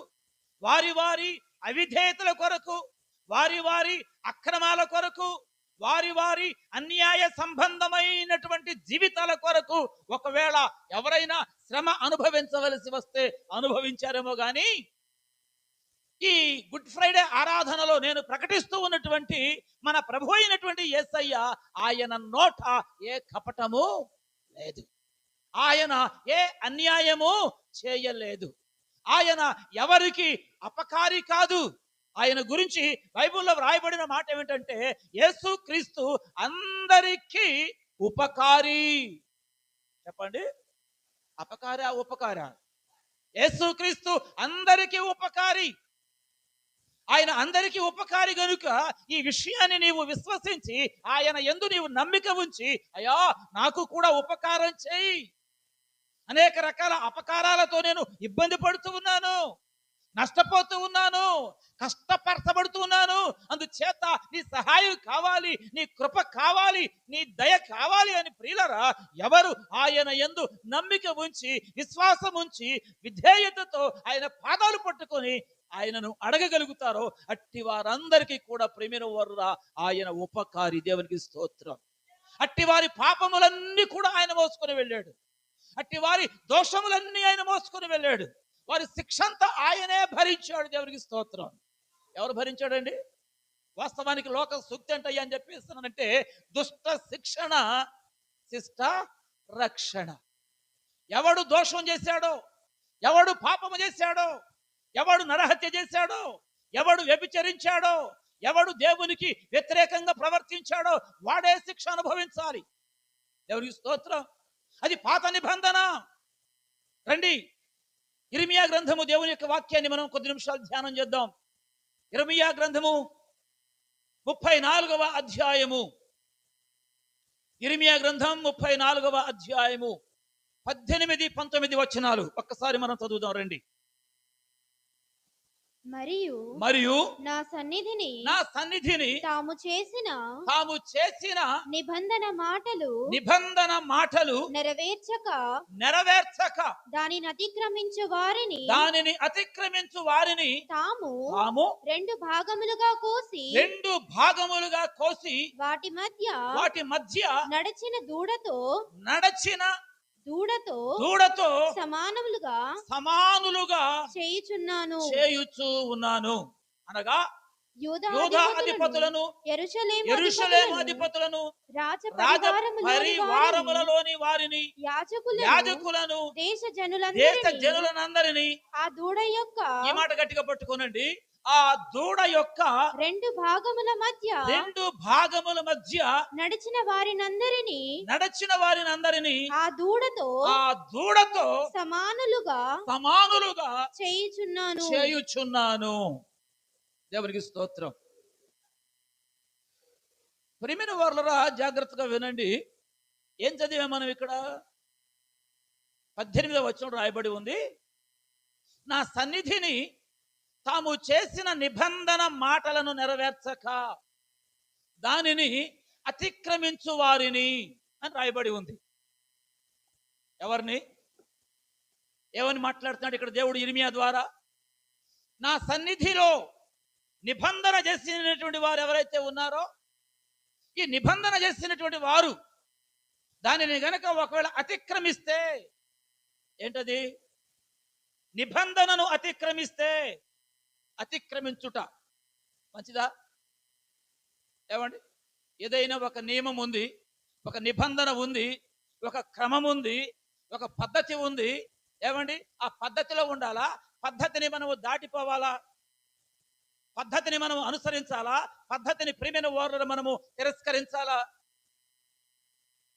వారి వారి అవిధేయతల కొరకు, వారి వారి అక్రమాల కొరకు, వారి వారి అన్యాయ సంబంధమైనటువంటి జీవితాల కొరకు ఒకవేళ ఎవరైనా శ్రమ అనుభవించవలసి వస్తే అనుభవించారేమో కానీ, ఈ గుడ్ ఫ్రైడే ఆరాధనలో నేను ప్రకటిస్తూ ఉన్నటువంటి మన ప్రభు అయినటువంటి యేసయ్య, ఆయన నోట ఏ కపటము లేదు. ఆయన ఏ అన్యాయము చేయలేదు. ఆయన ఎవరికి అపకారి కాదు. ఆయన గురించి బైబిల్లో వ్రాయబడిన మాట ఏమిటంటే, యేసు క్రీస్తు అందరికీ ఉపకారి. చెప్పండి, అపకారా ఉపకారా? యేసు క్రీస్తు అందరికీ ఉపకారి. ఆయన అందరికీ ఉపకారి గనుక ఈ విషయాన్ని నీవు విశ్వసించి ఆయన యందు నీవు నమ్మిక ఉంచి, అయ్యా నాకు కూడా ఉపకారం చేయి, అనేక రకాల అపకారాలతో నేను ఇబ్బంది పడుతూ ఉన్నాను, నష్టపోతూ ఉన్నాను, కష్టపరచబడుతూ ఉన్నాను, అందుచేత నీ సహాయం కావాలి, నీ కృప కావాలి, నీ దయ కావాలి అని ప్రియులరా, ఎవరు ఆయన యందు నమ్మిక ఉంచి విశ్వాసం ఉంచి విధేయతతో ఆయన పాదాలు పట్టుకొని ఆయనను అడగగలుగుతారో అట్టి వారందరికీ కూడా ప్రేమైన వారురా ఆయన ఉపకారి. దేవునికి స్తోత్రం. అట్టి వారి పాపములన్నీ కూడా ఆయన మోసుకొని వెళ్ళాడు. అట్టి వారి దోషములన్నీ ఆయన మోసుకొని వెళ్ళాడు. వారి శిక్షంతా ఆయనే భరించాడు. దేవునికి స్తోత్రం. ఎవరు భరించాడండి? వాస్తవానికి లోక సూక్తి అంటే అని చెప్పేస్తున్నానంటే, దుష్ట శిక్షణ శిష్ట రక్షణ. ఎవడు దోషం చేశాడో, ఎవడు పాపము చేశాడో, ఎవడు నరహత్య చేశాడో, ఎవడు వ్యభిచరించాడో, ఎవడు దేవునికి వ్యతిరేకంగా ప్రవర్తించాడో వాడే శిక్ష అనుభవించాలి. దేవునికి స్తోత్రం. అది పాత నిబంధన. రండి, ఇర్మియా గ్రంథము దేవుని యొక్క వాక్యాన్ని మనం కొద్ది నిమిషాలు ధ్యానం చేద్దాం. ఇర్మియా గ్రంథము 34వ అధ్యాయము. ఇర్మియా గ్రంథం 34వ అధ్యాయము 18, 19 వచనాలు ఒక్కసారి మనం చదువుదాం రండి. మరియు నా సన్నిధిని తాము చేసిన నిబంధన మాటలు నెరవేర్చక దానిని అతిక్రమించు వారిని తాము రెండు భాగములుగా కోసి వాటి మధ్య నడిచిన దూడతో సమానములుగా చేయుచు ఉన్నాను. అనగా యూదా అధిపతులను, యెరూషలేము అధిపతులను, రాజ పరివారములలోని వారిని, యాజకులను, దేశ జనులందరినీ ఆ దూడ యొక్క, ఈ మాట గట్టిగా పట్టుకోనండి, ఆ దూడ యొక్క రెండు భాగముల మధ్య నడిచిన వారినందరినీ ఆ దూడతో సమానులుగా చేయుచున్నాను. దేవునికి స్తోత్రం. ప్రియమైన వారలారా, జాగ్రత్తగా వినండి. ఏం చదివా మనం ఇక్కడ? 18వ వచనం రాయబడి ఉంది, నా సన్నిధిని తాము చేసిన నిబంధన మాటలను నెరవేర్చక దానిని అతిక్రమించు వారిని అని రాయబడి ఉంది. ఎవరిని, ఏమని మాట్లాడుతున్నాడు ఇక్కడ దేవుడు ఇర్మియా ద్వారా? నా సన్నిధిలో నిబంధన చేసినటువంటి వారు ఎవరైతే ఉన్నారో, ఈ నిబంధన చేసినటువంటి వారు దానిని గనక ఒకవేళ అతిక్రమిస్తే, ఏంటది? నిబంధనను అతిక్రమిస్తే. అతిక్రమించుట మంచిదా? ఏమండి? ఏదైనా ఒక నియమం ఉంది, ఒక నిబంధన ఉంది, ఒక క్రమం ఉంది, ఒక పద్ధతి ఉంది. ఏమండి? ఆ పద్ధతిలో ఉండాలా? పద్ధతిని మనము దాటిపోవాలా? పద్ధతిని మనం అనుసరించాలా? పద్ధతిని ప్రియమైన వారులను మనము తిరస్కరించాలా?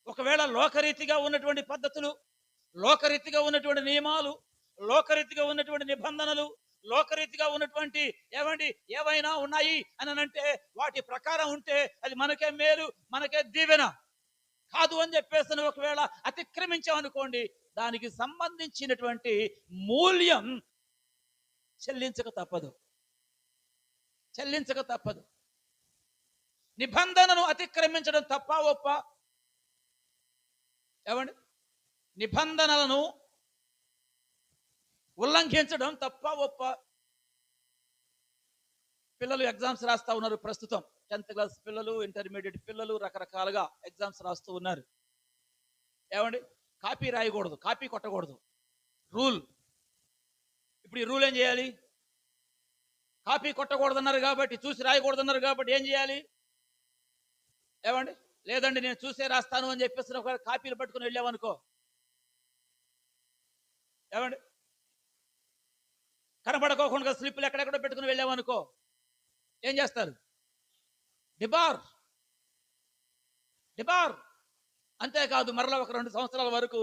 ఒకవేళ లోకరీతిగా ఉన్నటువంటి పద్ధతులు, లోకరీతిగా ఉన్నటువంటి నియమాలు, లోకరీతిగా ఉన్నటువంటి నిబంధనలు, లోకరీతిగా ఉన్నటువంటి ఏవైనా ఉన్నాయి అని అంటే వాటి ప్రకారం ఉంటే అది మనకే మేలు, మనకే దీవెన. కాదు అని చెప్పేసి ఒకవేళ అతిక్రమించామనుకోండి, దానికి సంబంధించినటువంటి మూల్యం చెల్లించక తప్పదు. చెల్లించక తప్పదు. నిబంధనను అతిక్రమించడం తప్ప ఒప్ప? ఏమండి? నిబంధనలను ఉల్లంఘించడం తప్ప ఒప్ప? పిల్లలు ఎగ్జామ్స్ రాస్తా ఉన్నారు ప్రస్తుతం. 10th క్లాస్ పిల్లలు, ఇంటర్మీడియట్ పిల్లలు రకరకాలుగా ఎగ్జామ్స్ రాస్తూ ఉన్నారు. ఏమండి? కాపీ రాయకూడదు, కాపీ కొట్టకూడదు రూల్. ఇప్పుడు ఈ రూల్ ఏం చేయాలి? కాపీ కొట్టకూడదన్నారు కాబట్టి, చూసి రాయకూడదన్నారు కాబట్టి ఏం చేయాలి? ఏమండి? లేదండి నేను చూసే రాస్తాను అని చెప్పేసి ఒక కాపీలు పట్టుకుని వెళ్ళామనుకో, ఏమండి, కనబడుకోకుండా స్లిప్పులు ఎక్కడెక్కడ పెట్టుకుని వెళ్ళామనుకో, ఏం చేస్తారు? డిబార్. డిబార్. అంతేకాదు, మరలా ఒక 2 సంవత్సరాల వరకు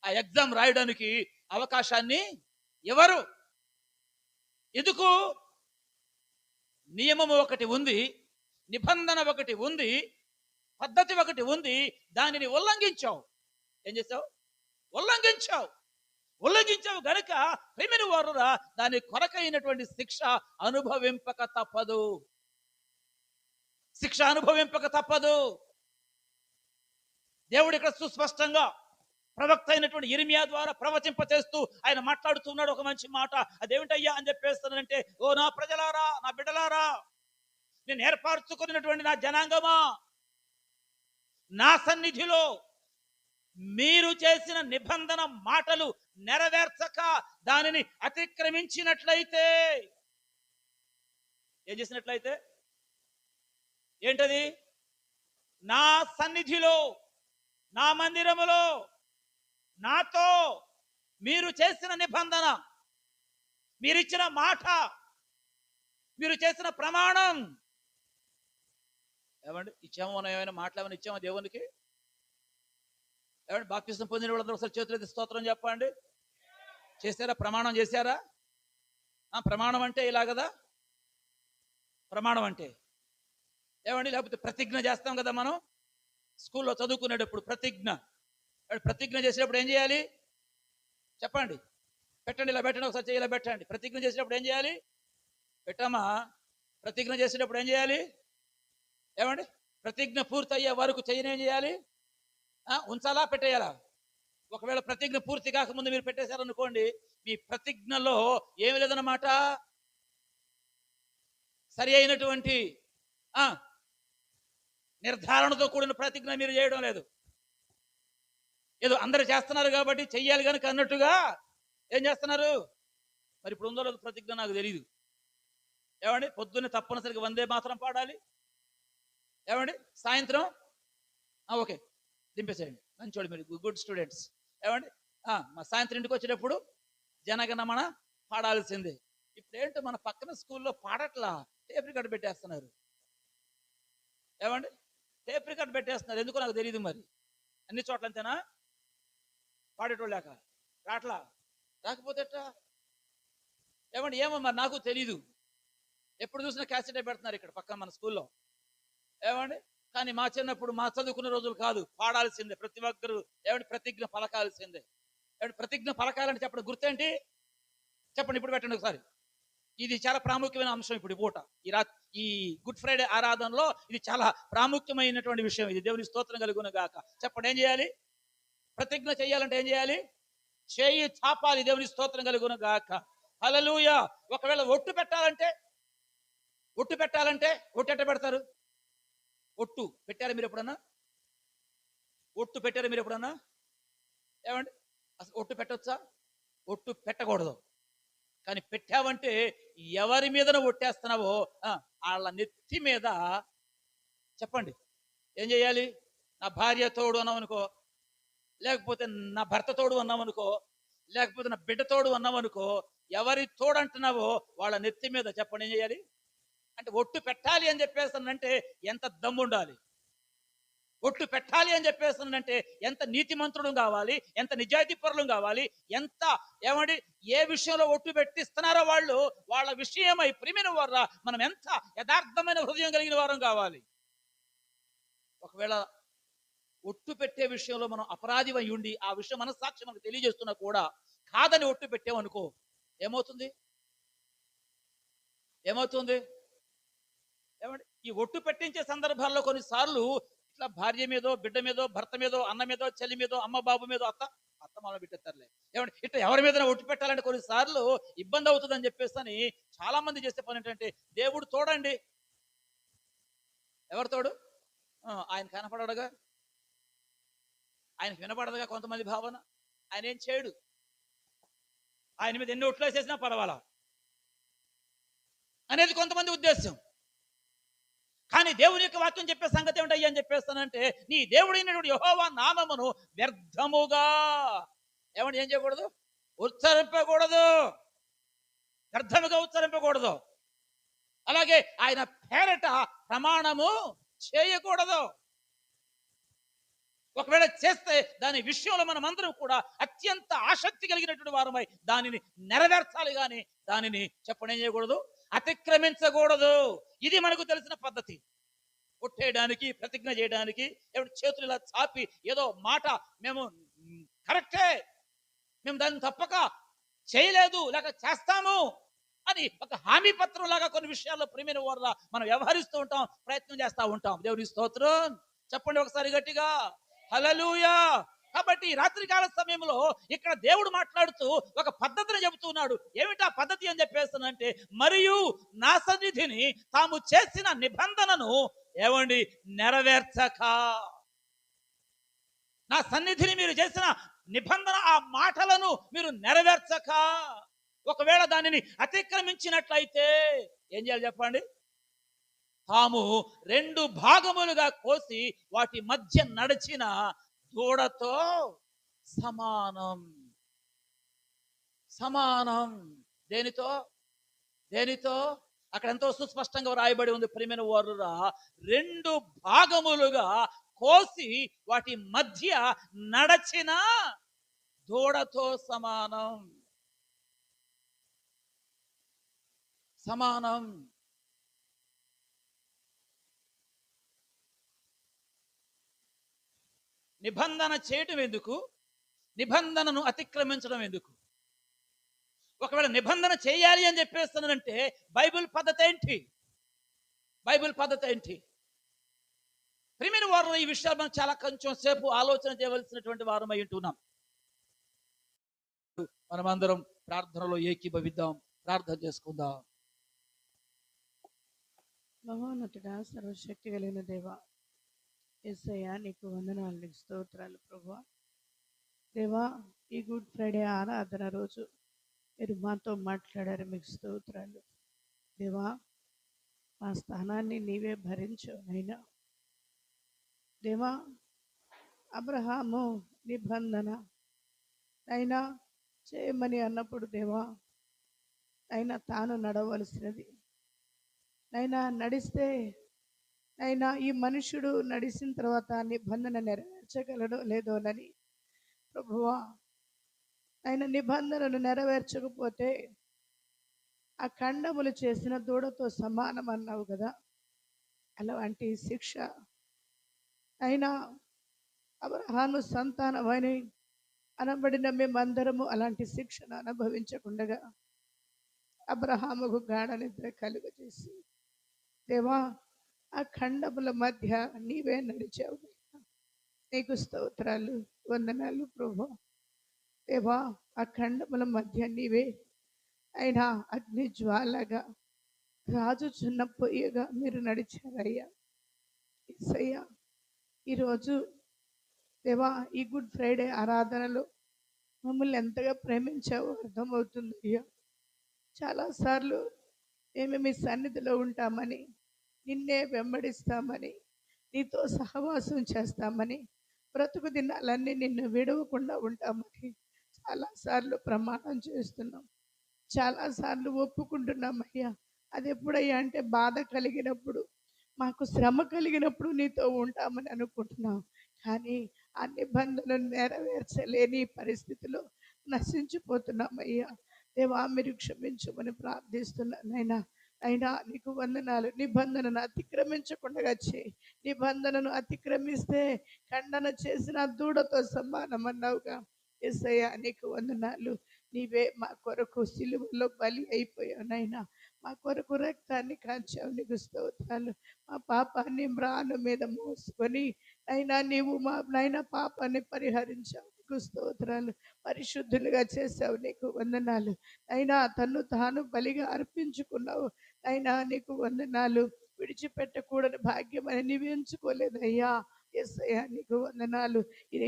ఆ ఎగ్జామ్ రాయడానికి అవకాశాన్ని ఎవరు? ఎందుకు? నియమం ఒకటి ఉంది, నిబంధన ఒకటి ఉంది, పద్ధతి ఒకటి ఉంది, దానిని ఉల్లంఘించావు. ఏం చేసావు? ఉల్లంఘించావు. ఉల్లంఘించావు గనుక ప్రియమైన వారురా, దాని కొరకైనటువంటి శిక్ష అనుభవింపక తప్పదు. శిక్ష అనుభవింపక తప్పదు. దేవుడు ఇక్కడ సుస్పష్టంగా ప్రవక్త అయినటువంటి ఇర్మియా ద్వారా ప్రవచింపచేస్తూ ఆయన మాట్లాడుతున్నాడు ఒక మంచి మాట. అదేమిటయ్యా అని చెప్పేస్తానంటే, ఓ నా ప్రజలారా, నా బిడ్డలారా, నేను ఏర్పరచుకున్నటువంటి నా జనాంగమా, నా సన్నిధిలో మీరు చేసిన నిబంధన మాటలు నెరవేర్చక దానిని అతిక్రమించినట్లయితే, ఏం చేసినట్లయితే? ఏంటది? నా సన్నిధిలో, నా మందిరములో నాతో మీరు చేసిన నిబంధన, మీరిచ్చిన మాట, మీరు చేసిన ప్రమాణం. ఏమండి? ఇచ్చామో మనం ఏమైనా మాటలేమైనా ఇచ్చామో దేవునికి? ఏమండి? బాప్తిసం పొందిన వాళ్ళందరూ ఒకసారి చేతులెత్తి స్తోత్రం చెప్పండి. చేశారా? ప్రమాణం చేశారా? ప్రమాణం అంటే ఇలా కదా. ప్రమాణం అంటే ఏమండి? లేకపోతే ప్రతిజ్ఞ చేస్తాం కదా మనం స్కూల్లో చదువుకునేటప్పుడు. ప్రతిజ్ఞ. ప్రతిజ్ఞ చేసేటప్పుడు ఏం చేయాలి చెప్పండి? పెట్టండి, ఇలా పెట్టండి, ఒకసారి ఇలా పెట్టండి. ప్రతిజ్ఞ చేసేటప్పుడు ఏం చేయాలి? పెట్టమ్మా. ప్రతిజ్ఞ చేసేటప్పుడు ఏం చేయాలి? ఏమండి? ప్రతిజ్ఞ పూర్తయ్యే వరకు చేయని ఏం చేయాలి? ఉంచాలా, పెట్టేయాలా? ఒకవేళ ప్రతిజ్ఞ పూర్తి కాకముందు మీరు పెట్టేశారనుకోండి, మీ ప్రతిజ్ఞలో ఏమి లేదన్నమాట. సరి అయినటువంటి నిర్ధారణతో కూడిన ప్రతిజ్ఞ మీరు చేయడం లేదు. ఏదో అందరు చేస్తున్నారు కాబట్టి చెయ్యాలి కనుక అన్నట్టుగా ఏం చేస్తున్నారు? మరి ఇప్పుడు ఉందో లేదు ప్రతిజ్ఞ నాకు తెలియదు. ఏమండి? పొద్దున్నే తప్పనిసరిగా వందే మాత్రం పాడాలి. ఏమండి? సాయంత్రం ఓకే దింపేసేయండి, మంచోడు మీరు, గుడ్ స్టూడెంట్స్. ఏమండి? మా సాయంత్రం ఇంటికి వచ్చేటప్పుడు జనగణమన పాడాల్సిందే. ఇప్పుడు ఏంటో మన పక్కన స్కూల్లో పాడట్లా, టేప్ రికార్డు పెట్టేస్తున్నారు. ఏమండి? టేప్ రికార్డు పెట్టేస్తున్నారు. ఎందుకో నాకు తెలియదు. మరి అన్ని చోట్ల అంతేనా? పాడేటోళ్ళు లేక రాట్లా, రాకపోతే ఏమండి? ఏమో మరి నాకు తెలీదు. ఎప్పుడు చూసినా క్యాసెటే పెడుతున్నారు ఇక్కడ పక్కన మన స్కూల్లో. ఏమండి? కానీ మా చిన్నప్పుడు, మా చదువుకున్న రోజులు కాదు, పాడాల్సిందే ప్రతి ఒక్కరు. ఏమంటే? ప్రతిజ్ఞ పలకాల్సిందే. ఏమంటే? ప్రతిజ్ఞ పలకాలంటే చెప్పండి, గుర్తేంటి చెప్పండి, ఇప్పుడు పెట్టండి ఒకసారి. ఇది చాలా ప్రాముఖ్యమైన అంశం. ఇప్పుడు ఈ పూట, ఈ గుడ్ ఫ్రైడే ఆరాధనలో ఇది చాలా ప్రాముఖ్యమైనటువంటి విషయం. ఇది దేవుని స్తోత్రం కలుగును గాక. చెప్పండి, ఏం చేయాలి? ప్రతిజ్ఞ చేయాలంటే ఏం చేయాలి? చేయి చాపాలి. దేవుని స్తోత్రం కలుగును గాక. హల్లెలూయా. ఒకవేళ ఒట్టు పెట్టాలంటే ఒట్టు ఎట్ట పెడతారు? ఒట్టు పెట్టారా మీరు ఎప్పుడన్నా? ఒట్టు పెట్టారు మీరు ఎప్పుడన్నా? ఏమండి, అసలు ఒట్టు పెట్టొచ్చా? ఒట్టు పెట్టకూడదు. కానీ పెట్టావంటే ఎవరి మీదన ఒట్టేస్తున్నావో వాళ్ళ నెత్తి మీద చెప్పండి ఏం చేయాలి? నా భార్య తోడు అన్నామనుకో, లేకపోతే నా భర్త తోడు అన్నామనుకో, లేకపోతే నా బిడ్డ తోడు అన్నామనుకో, ఎవరి తోడు అంటున్నావో వాళ్ళ నెత్తి మీద చెప్పండి ఏం చేయాలి? అంటే ఒట్టు పెట్టాలి అని చెప్పేస్తానంటే ఎంత దమ్ము ఉండాలి? ఒట్టు పెట్టాలి అని చెప్పేస్తానంటే ఎంత నీతిమంతుడు కావాలి, ఎంత నిజాయితీ పరులు కావాలి, ఎంత ఏమండి ఏ విషయంలో ఒట్టు పెట్టిస్తున్నారో వాళ్ళ విషయమై ప్రియమైన వారా మనం ఎంత యథార్థమైన హృదయం కలిగిన వారం కావాలి. ఒకవేళ ఒట్టు పెట్టే విషయంలో మనం అపరాధి అయి ఉండి ఆ విషయం మనస్సాక్షి మనకు తెలియజేస్తున్నా కూడా కాదని ఒట్టు పెట్టామనుకో, ఏమవుతుంది? ఏమండి ఈ ఒట్టు పెట్టించే సందర్భాల్లో కొన్నిసార్లు ఇట్లా భార్య మీదో, బిడ్డ మీదో, భర్త మీదో, అన్న మీదో, చెల్లి మీదో, అమ్మ బాబు మీదో, అత్త మొదలు పెట్టేస్తారులే. ఏమండి ఇట్లా ఎవరి మీద ఒట్టు పెట్టాలంటే కొన్నిసార్లు ఇబ్బంది అవుతుందని చెప్పేసి చాలా మంది చేసే పని ఏంటంటే, దేవుడు తోడండి. ఎవరు తోడు? ఆయన కనపడడుగా, ఆయనకు వినపడదుగా కొంతమంది భావన. ఆయన ఏం చేయడు, ఆయన మీద ఎన్ని ఒట్లు వేసేసినా పర్వాలా అనేది కొంతమంది ఉద్దేశం. కానీ దేవుని యొక్క వాక్యం చెప్పే సంగతి ఏమిటయ్యా అని చెప్పేస్తానంటే, నీ దేవుడైనటువంటి యెహోవా నామమును వ్యర్థముగా ఏమంటే ఏం చేయకూడదు? ఉచ్చరింపకూడదు, వ్యర్థముగా ఉచ్చరింపకూడదు. అలాగే ఆయన పేరట ప్రమాణము చేయకూడదు. ఒకవేళ చేస్తే దాని విషయంలో మనం అందరం కూడా అత్యంత ఆసక్తి కలిగినటువంటి వారమై దానిని నెరవేర్చాలి, కానీ దానిని చెప్పడం ఏం చేయకూడదు? అతిక్రమించకూడదు. ఇది మనకు తెలిసిన పద్ధతి. కొట్టేయడానికి, ప్రతిజ్ఞ చేయడానికి, చేతులు ఇలా చాపి ఏదో మాట మేము కరెక్టే, మేము దాన్ని తప్పక చేయలేదు లేక చేస్తాము అని ఒక హామీ పత్రం లాగా కొన్ని విషయాల్లో ప్రియమైన వారులా మనం వ్యవహరిస్తూ ఉంటాం, ప్రయత్నం చేస్తూ ఉంటాం. దేవుని స్తోత్రం చెప్పండి ఒకసారి గట్టిగా, హల్లెలూయా. కాబట్టి రాత్రికాల సమయంలో ఇక్కడ దేవుడు మాట్లాడుతూ ఒక పద్ధతిని చెబుతున్నాడు. ఏమిటా పద్ధతి అని చెప్పేస్తానంటే, మరియు నా సన్నిధిని తాము చేసిన నిబంధనను ఏమండి నెరవేర్చక, నా సన్నిధిని మీరు చేసిన నిబంధన ఆ మాటలను మీరు నెరవేర్చక, ఒకవేళ దానిని అతిక్రమించినట్లయితే ఏం చేయాలి చెప్పండి? తాము 2 భాగములుగా కోసి వాటి మధ్య నడిచిన దూడతో సమానం. దేనితో అక్కడ ఎంతో సుస్పష్టంగా రాయబడి ఉంది ప్రియమైన వారురా, 2 భాగములుగా కోసి వాటి మధ్య నడచిన దూడతో సమానం. నిబంధన చేయటం ఎందుకు? నిబంధనను అతిక్రమించడం ఎందుకు? ఒకవేళ నిబంధన చేయాలి అని చెప్పేస్తున్నానంటే బైబిల్ పద్ధతి ఏంటి? ప్రియమైన వారు ఈ విషయాలు మనం చాలా కొంచెం సేపు ఆలోచన చేయవలసినటువంటి వారం అయి ఉంటున్నాం. మనమందరం ప్రార్థనలో ఏకీభవిద్దాం, ప్రార్థన చేసుకుందాం. మహోన్నతుడా, సర్వశక్తి కలిగిన దేవా, యేసయ్యా నీకు వందనాలు, నీకు స్తోత్రాలు ప్రభువా. దేవా, ఈ గుడ్ ఫ్రైడే ఆరాధన రోజు మీరు మాతో మాట్లాడారు, మీకు స్తోత్రాలు దేవా. మా స్థానాన్ని నీవే భరించావు నైనా దేవా. అబ్రహాము నిబంధన అయినా చేయమని అన్నప్పుడు దేవా, అయినా తాను నడవలసినది నైనా నడిస్తే అయినా ఈ మనుషుడు నడిచిన తర్వాత నిబంధన నెరవేర్చగలడో లేదోనని ప్రభువా, ఆయన నిబంధనను నెరవేర్చకపోతే ఆ ఖండములు చేసిన దూడతో సమానం అన్నావు కదా. అలాంటి శిక్ష అయినా అబ్రహాము సంతానమని అనబడిన మేమందరము అలాంటి శిక్షను అనుభవించకుండగా అబ్రహాముకు గాఢ నిద్ర కలుగజేసి దేవా, ఆ ఖండముల మధ్య నీవే నడిచావు. నీకు స్తోత్రాలు, వందనాలు ప్రభు. దేవా, ఆ ఖండముల మధ్య నీవే అయినా అగ్ని జ్వాలగా రాజుచున్న పొయ్యగా మీరు నడిచారయ్యా. యేసయ్యా, ఈరోజు దేవా, ఈ గుడ్ ఫ్రైడే ఆరాధనలో మమ్మల్ని ఎంతగా ప్రేమించావో అర్థమవుతుంది అయ్యా. చాలాసార్లు మేము మీ సన్నిధిలో ఉంటామని, నిన్నే వెంబడిస్తామని, నీతో సహవాసం చేస్తామని, బ్రతుకు దినాలన్నీ నిన్ను విడవకుండా ఉంటామని చాలాసార్లు ప్రమాణం చేస్తున్నాం, చాలాసార్లు ఒప్పుకుంటున్నామయ్యా. అది ఎప్పుడయ్యా అంటే బాధ కలిగినప్పుడు, మాకు శ్రమ కలిగినప్పుడు నీతో ఉంటామని అనుకుంటున్నాం. కానీ ఆ నిబంధనను నెరవేర్చలేని పరిస్థితిలో నశించిపోతున్నామయ్యా. దేవా, మీరు క్షమించమని ప్రార్థిస్తున్నానైనా. అయినా నీకు వందనాలు. నిబంధనను అతిక్రమించకుండా చేయి. నిబంధనను అతిక్రమిస్తే ఖండన చేసిన దూడతో సమానం అన్నావుగా. యేసయ్యా, నీకు వందనాలు. నీవే మా కొరకు సిలువలో బలి అయిపోయావు నైనా. మా కొరకు రక్తాన్ని కాంచావు, నీకు స్తోత్రాలు. మా పాపాన్ని మ్రాను మీద మోసుకొని అయినా నీవు మా నైనా పాపాన్ని పరిహరించావు, నీకు స్తోత్రాలు. పరిశుద్ధులుగా చేసావు, నీకు వందనాలు. అయినా తన్ను తాను బలిగా అర్పించుకున్నావు, అయినా నీకు వందనాలు. విడిచిపెట్టకూడని భాగ్యం అని నీవు ఎంచుకోలేదయ్యా. యేసయ్యా, నీకు వందనాలు. ఇది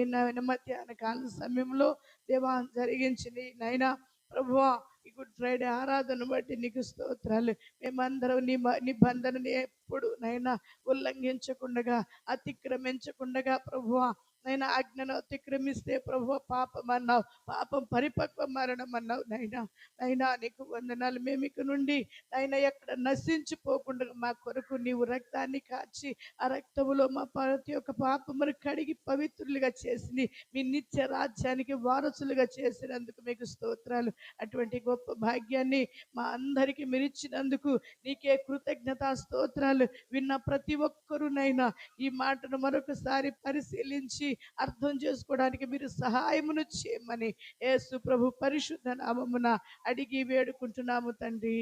మధ్యాహ్న కాల సమయంలో దేవా జరిగించింది నైనా ప్రభువా. ఈ గుడ్ ఫ్రైడే ఆరాధన బట్టి నీకు స్తోత్రాలు. మేమందరం నీ నిబంధనని ఎప్పుడు నైనా ఉల్లంఘించకుండగా, అతిక్రమించకుండగా ప్రభువా, నైనా ఆజ్ఞను అతిక్రమిస్తే ప్రభువా పాపం అన్నావు, పాపం పరిపక్వ మరణం అన్నావు నైనా. అయినా నీకు వందనాలు. మేము ఇక నుండి అయినా ఎక్కడ నశించిపోకుండా మా కొరకు నీవు రక్తాన్ని కాచి ఆ రక్తములో మా ప్రతి ఒక్క పాపమును కడిగి పవిత్రులుగా చేసి మీ నిత్య రాజ్యానికి వారసులుగా చేసినందుకు మీకు స్తోత్రాలు. అటువంటి గొప్ప భాగ్యాన్ని మా అందరికీ మీరు ఇచ్చినందుకు నీకే కృతజ్ఞతా స్తోత్రాలు. విన్న ప్రతి ఒక్కరునైనా ఈ మాటను మరొకసారి పరిశీలించి అర్థం చేసుకోవడానికి మీరు సహాయమును చేయమని యేసు ప్రభు పరిశుద్ధ నామమున అడిగి వేడుకుంటున్నాము తండ్రి.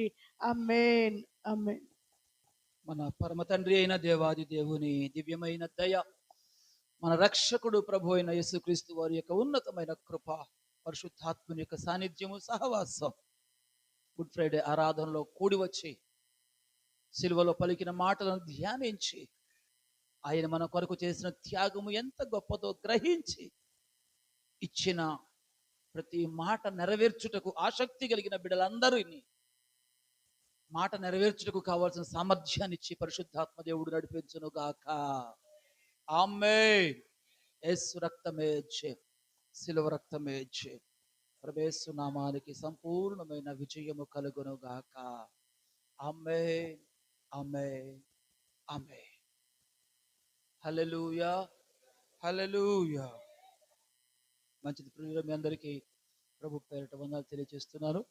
ఆమేన్, ఆమేన్. మన పరమ తండ్రి అయిన దేవాది దేవుని దివ్యమైన దయ, మన రక్షకుడు ప్రభు అయిన యేసుక్రీస్తు వారి యొక్క ఉన్నతమైన కృప, పరిశుద్ధాత్మని యొక్క సాన్నిధ్యము, సహవాసం గుడ్ ఫ్రైడే ఆరాధనలో కూడి వచ్చి సిలువలో పలికిన మాటలను ధ్యానించి ఆయన మన కొరకు చేసిన త్యాగము ఎంత గొప్పదో గ్రహించి ఇచ్చిన ప్రతి మాట నెరవేర్చుటకు ఆసక్తి కలిగిన బిడ్డలందరినీ మాట నెరవేర్చుటకు కావాల్సిన సామర్థ్యాన్ని ఇచ్చి పరిశుద్ధాత్మ దేవుడు నడిపించును గాక. ఆమేన్. యేసు రక్తమే జయం, సిలువ రక్తమే జయం. ప్రభుయేసు నామానికి సంపూర్ణమైన విజయము కలుగును గాక. ఆమేన్, ఆమేన్, ఆమేన్. హల్లెలూయా, హల్లెలూయా. మంచిది ప్రియులు, మీ అందరికీ ప్రభు పేరిట వందనాలు తెలియజేస్తున్నాను.